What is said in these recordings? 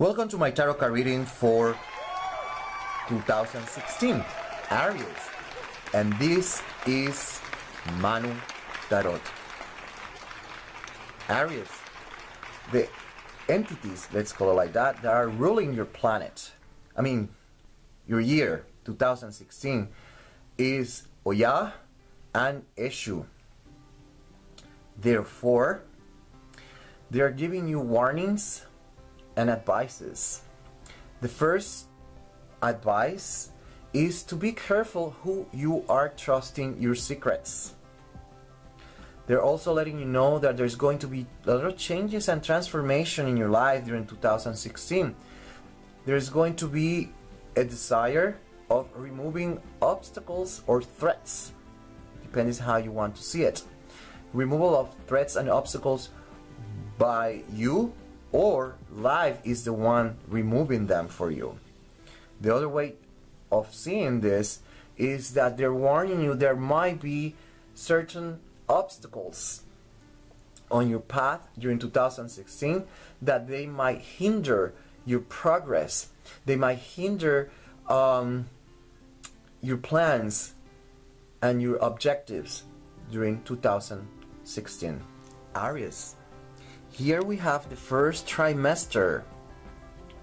Welcome to my tarot card reading for 2016, Aries, and this is Manu Tarot. Aries, the entities, let's call it like that are ruling your planet, your year 2016 is Oya and Eshu. Therefore, they are giving you warnings and advices. The first advice is to be careful who you are trusting your secrets. They're also letting you know that there's going to be a lot of changes and transformation in your life during 2016. There's going to be a desire of removing obstacles or threats, depends how you want to see it. Removal of threats and obstacles by you, or life is the one removing them for you. The other way of seeing this is that they're warning you there might be certain obstacles on your path during 2016 that they might hinder your progress. They might hinder your plans and your objectives during 2016. Aries. Here we have the first trimester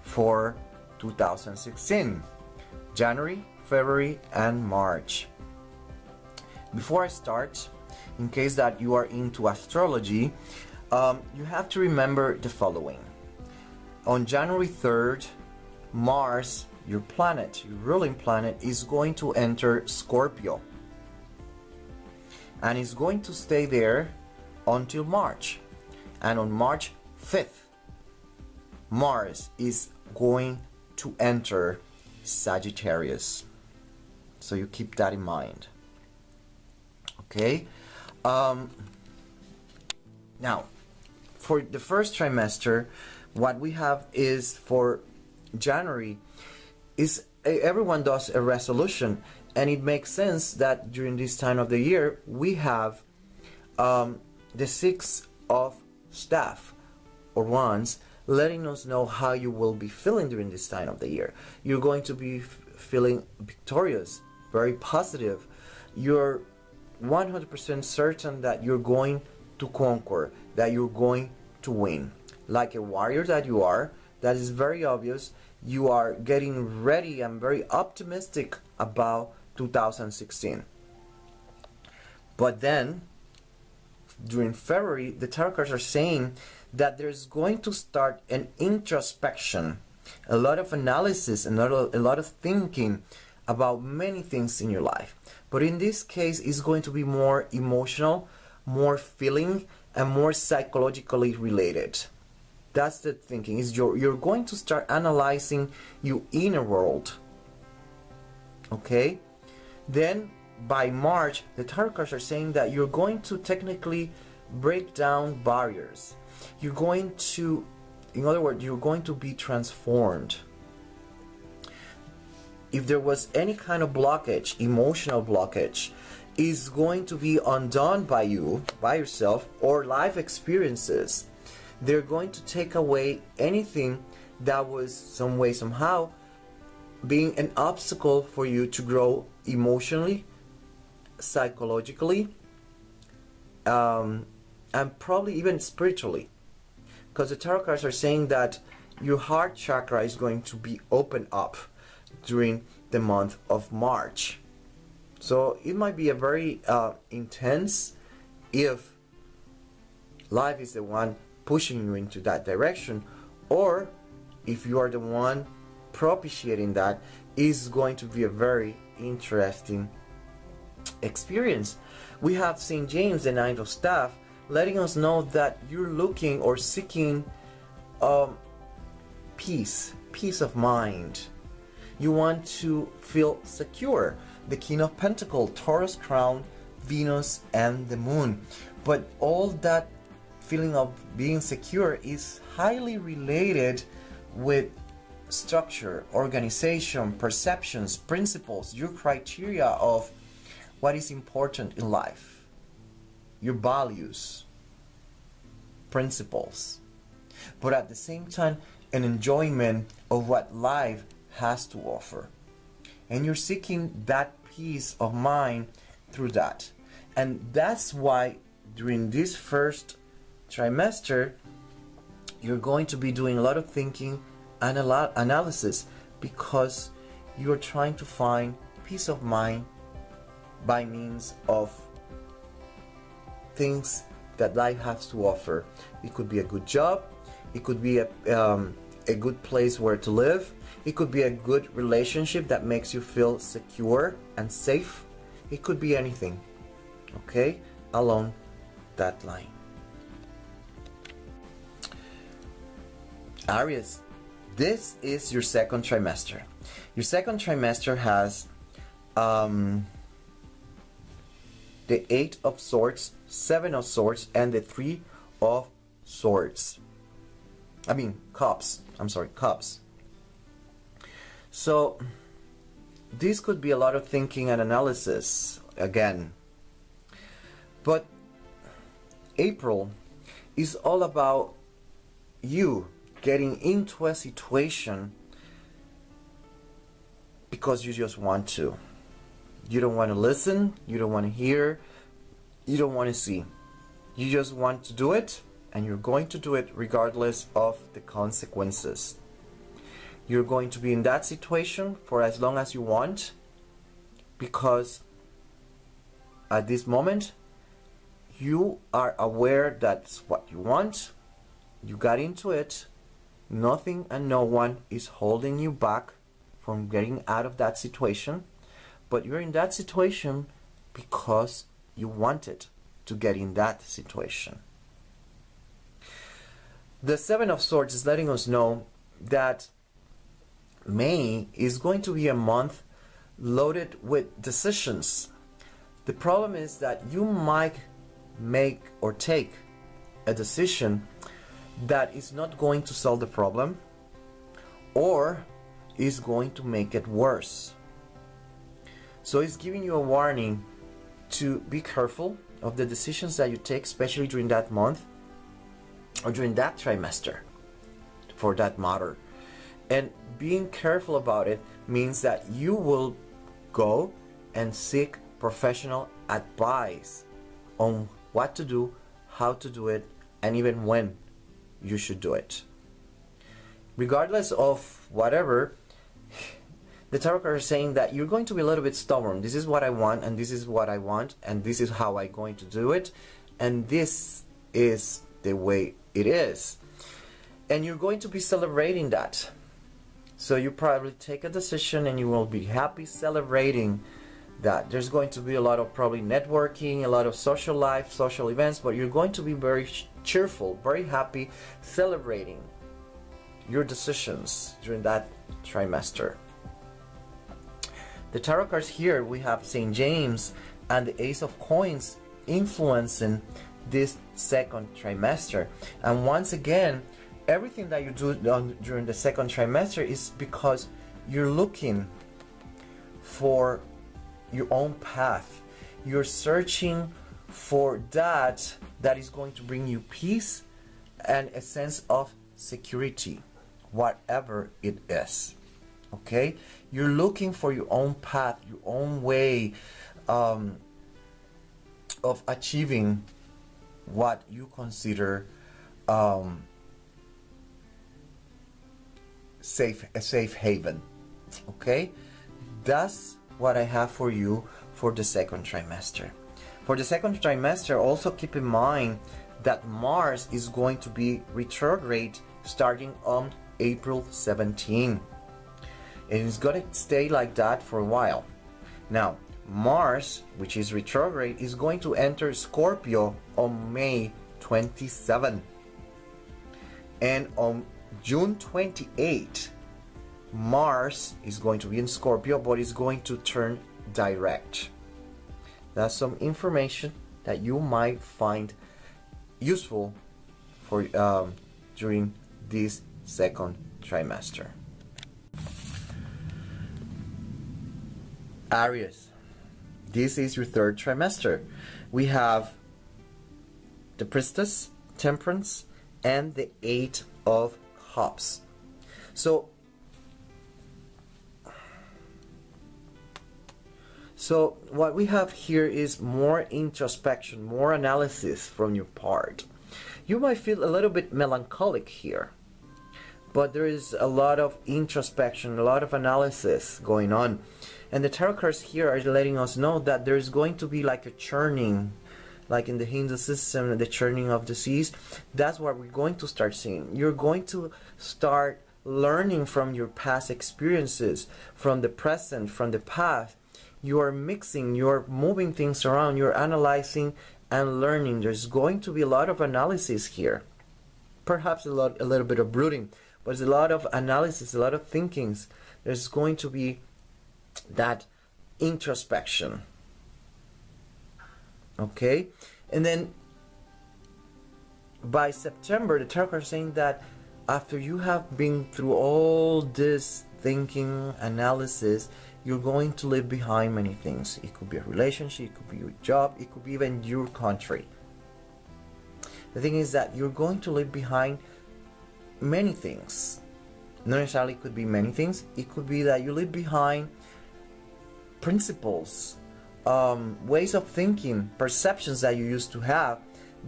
for 2016, January, February, and March. Before I start, in case that you are into astrology, you have to remember the following. On January 3rd, Mars, your planet, your ruling planet, is going to enter Scorpio. And is going to stay there until March. And on March 5th, Mars is going to enter Sagittarius. So you keep that in mind. Okay? Now, for the first trimester, what we have is for January, is everyone does a resolution. And it makes sense that during this time of the year, we have the Six of Staff or Wands, letting us know how you will be feeling during this time of the year. You're going to be feeling victorious, very positive. You're 100% certain that you're going to conquer, that you're going to win. Like a warrior that you are, that is very obvious. You are getting ready and very optimistic about 2016. But then, during February, the tarot cards are saying that there's going to start an introspection, a lot of analysis, and a lot of thinking about many things in your life. But in this case, it's going to be more emotional, more feeling, and more psychologically related. That's the thinking. Is you're going to start analyzing your inner world. Okay? Then by March, the tarot cards are saying that you're going to technically break down barriers. You're going to, in other words, you're going to be transformed. If there was any kind of blockage, emotional blockage, is going to be undone by you, by yourself, or life experiences. They're going to take away anything that was some way, somehow, being an obstacle for you to grow emotionally, psychologically, and probably even spiritually. Because the tarot cards are saying that your heart chakra is going to be opened up during the month of March. So it might be a very intense, if life is the one pushing you into that direction, or if you are the one propitiating that, is going to be a very interesting experience. We have St. James, the Knight of Staff, letting us know that you're looking or seeking peace of mind. You want to feel secure. The King of Pentacles, Taurus crown, Venus, and the Moon. But all that feeling of being secure is highly related with structure, organization, perceptions, principles, your criteria of what is important in life, your values, principles. But at the same time, and enjoyment of what life has to offer. And you're seeking that peace of mind through that. And that's why during this first trimester, you're going to be doing a lot of thinking and a lot of analysis, because you're trying to find peace of mind by means of things that life has to offer. It could be a good job, it could be a good place where to live, it could be a good relationship that makes you feel secure and safe. It could be anything, okay, along that line. Aries, this is your second trimester. Your second trimester has the Eight of Swords, Seven of Swords, and the Three of Swords. Cups. Cups. So this could be a lot of thinking and analysis again. But April is all about you getting into a situation because you just want to. You don't want to listen, you don't want to hear, you don't want to see. You just want to do it, and you're going to do it regardless of the consequences. You're going to be in that situation for as long as you want, because at this moment you are aware that's what you want. You got into it. Nothing and no one is holding you back from getting out of that situation, but you're in that situation because you wanted to get in that situation. The Seven of Swords is letting us know that May is going to be a month loaded with decisions. The problem is that you might make or take a decision that is not going to solve the problem, or is going to make it worse. So it's giving you a warning to be careful of the decisions that you take, especially during that month or during that trimester, for that matter. And being careful about it means that you will go and seek professional advice on what to do, how to do it, and even when you should do it. Regardless of whatever, the tarot cards are saying that you're going to be a little bit stubborn. This is what I want, and this is what I want, and this is how I'm going to do it, and this is the way it is. And you're going to be celebrating that. So you probably take a decision and you will be happy celebrating that. There's going to be a lot of probably networking, a lot of social life, social events, but you're going to be very cheerful, very happy, celebrating your decisions during that trimester. The tarot cards here, we have St. James and the Ace of Coins influencing this second trimester. And once again, everything that you do during the second trimester is because you're looking for your own path. You're searching for that is going to bring you peace and a sense of security, whatever it is. Okay? You're looking for your own path, your own way of achieving what you consider a safe haven. Okay? That's what I have for you for the second trimester. For the second trimester, also keep in mind that Mars is going to be retrograde starting on April 17. And it's going to stay like that for a while. Now, Mars, which is retrograde, is going to enter Scorpio on May 27. And on June 28, Mars is going to be in Scorpio, but it's going to turn direct. That's some information that you might find useful for during this second trimester. Aries, this is your third trimester. We have the Priestess, Temperance, and the Eight of Cups. So what we have here is more introspection, more analysis from your part. You might feel a little bit melancholic here, but there is a lot of introspection, a lot of analysis going on. And the tarot cards here are letting us know that there's going to be like a churning, like in the Hindu system, the churning of the seas. That's what we're going to start seeing. You're going to start learning from your past experiences, from the present, from the past. You are mixing, you're moving things around, you're analyzing and learning. There's going to be a lot of analysis here. Perhaps a little bit of brooding, but there's a lot of analysis, a lot of thinkings. There's going to be that introspection. Okay? And then by September, the tarot cards are saying that after you have been through all this thinking, analysis, you're going to leave behind many things. It could be a relationship, it could be your job, it could be even your country. The thing is that you're going to leave behind many things. Not necessarily it could be many things. It could be that you leave behind principles, ways of thinking, perceptions that you used to have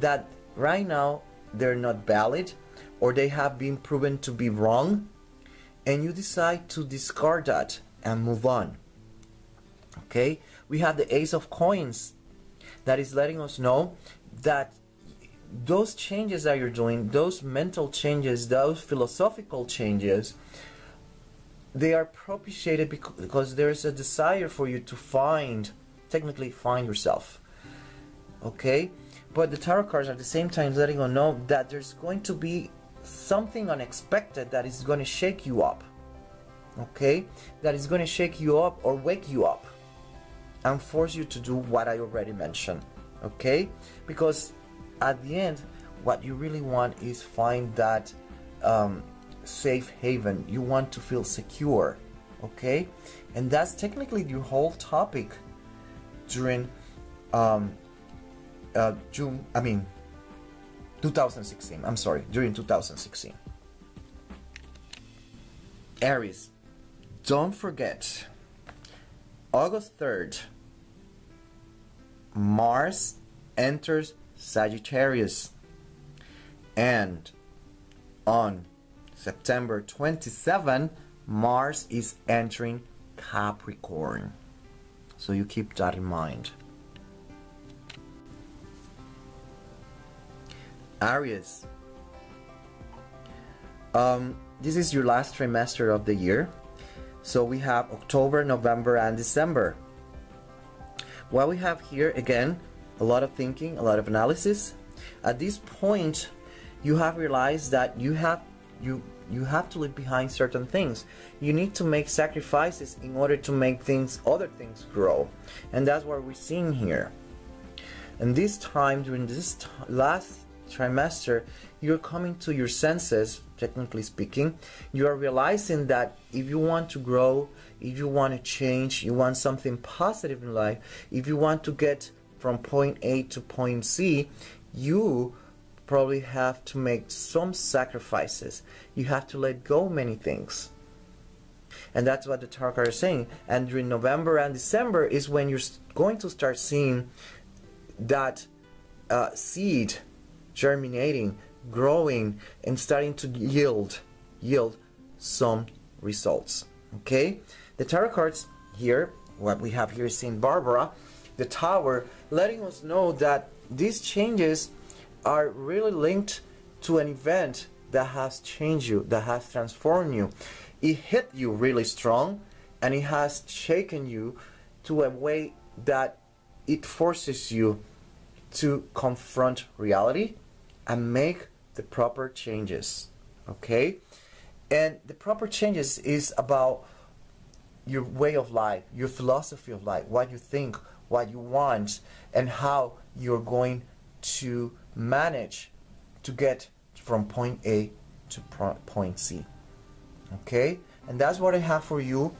that right now they're not valid or they have been proven to be wrong, and you decide to discard that and move on. Okay, we have the Ace of Coins that is letting us know that those changes that you're doing, those mental changes, those philosophical changes, they are propitiated because there's a desire for you to technically find yourself. Okay, but the tarot cards are at the same time letting us know that there's going to be something unexpected that is going to shake you up. Okay, that is going to shake you up or wake you up and force you to do what I already mentioned. Okay, because at the end what you really want is find that safe haven. You want to feel secure. Okay, and that's technically your whole topic during 2016. I'm sorry, during 2016. Aries, don't forget, August 3rd, Mars enters Sagittarius, and on September 27, Mars is entering Capricorn. So you keep that in mind. Aries, this is your last trimester of the year. So we have October, November, and December. What we have here, again, a lot of thinking, a lot of analysis. At this point, you have realized that you have to leave behind certain things. You need to make sacrifices in order to make other things grow. And that's what we're seeing here. And this time, during this last trimester, you're coming to your senses, technically speaking. You are realizing that if you want to grow, if you want to change, you want something positive in life, if you want to get from point A to point C, you probably have to make some sacrifices. You have to let go many things. And that's what the tarot cards are saying. And during November and December is when you're going to start seeing that seed germinating, growing, and starting to yield some results. Okay, the tarot cards here, what we have here is Saint Barbara, the Tower, letting us know that these changes are really linked to an event that has changed you, that has transformed you. It hit you really strong, and it has shaken you to a way that it forces you to confront reality and make the proper changes. Okay, and the proper changes is about your way of life, your philosophy of life, what you think, what you want, and how you're going to manage to get from point A to point C. Okay, and that's what I have for you,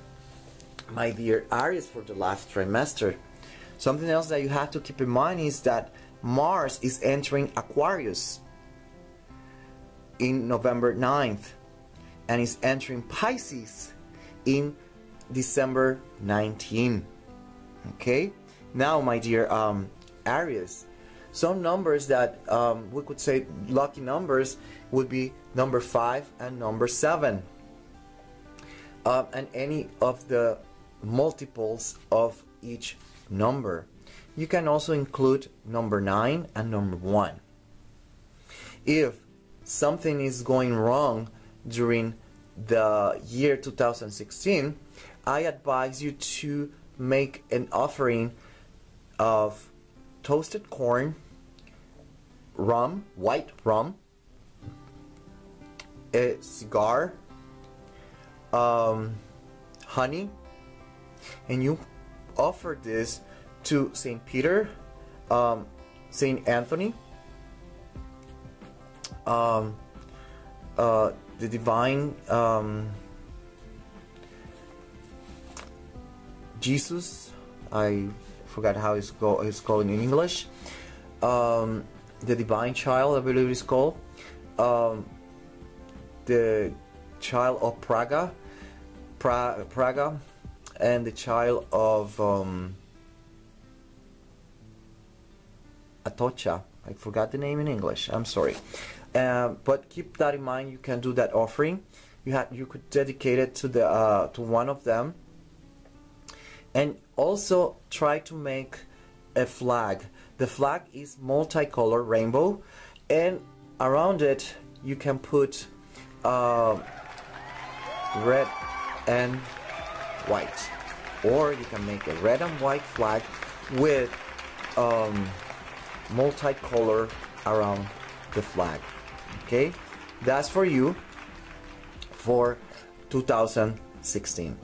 my dear Aries, for the last trimester. Something else that you have to keep in mind is that Mars is entering Aquarius in November 9th. and is entering Pisces in December 19. Okay, now my dear Aries, some numbers that we could say lucky numbers would be number 5 and number 7, and any of the multiples of each number. You can also include number 9 and number 1. If something is going wrong during the year 2016, I advise you to make an offering of toasted corn, rum, white rum, a cigar, honey, and you offer this to Saint Peter, Saint Anthony, the divine Jesus, I forgot how it's called in English, the divine child, I believe it's called, the child of Praga, and the child of Atocha. I forgot the name in English, I'm sorry. But keep that in mind. You can do that offering. You could dedicate it to the to one of them, and also try to make a flag. The flag is multicolored rainbow, and around it you can put red and white, or you can make a red and white flag with multicolor around the flag. Okay, that's for you for 2016.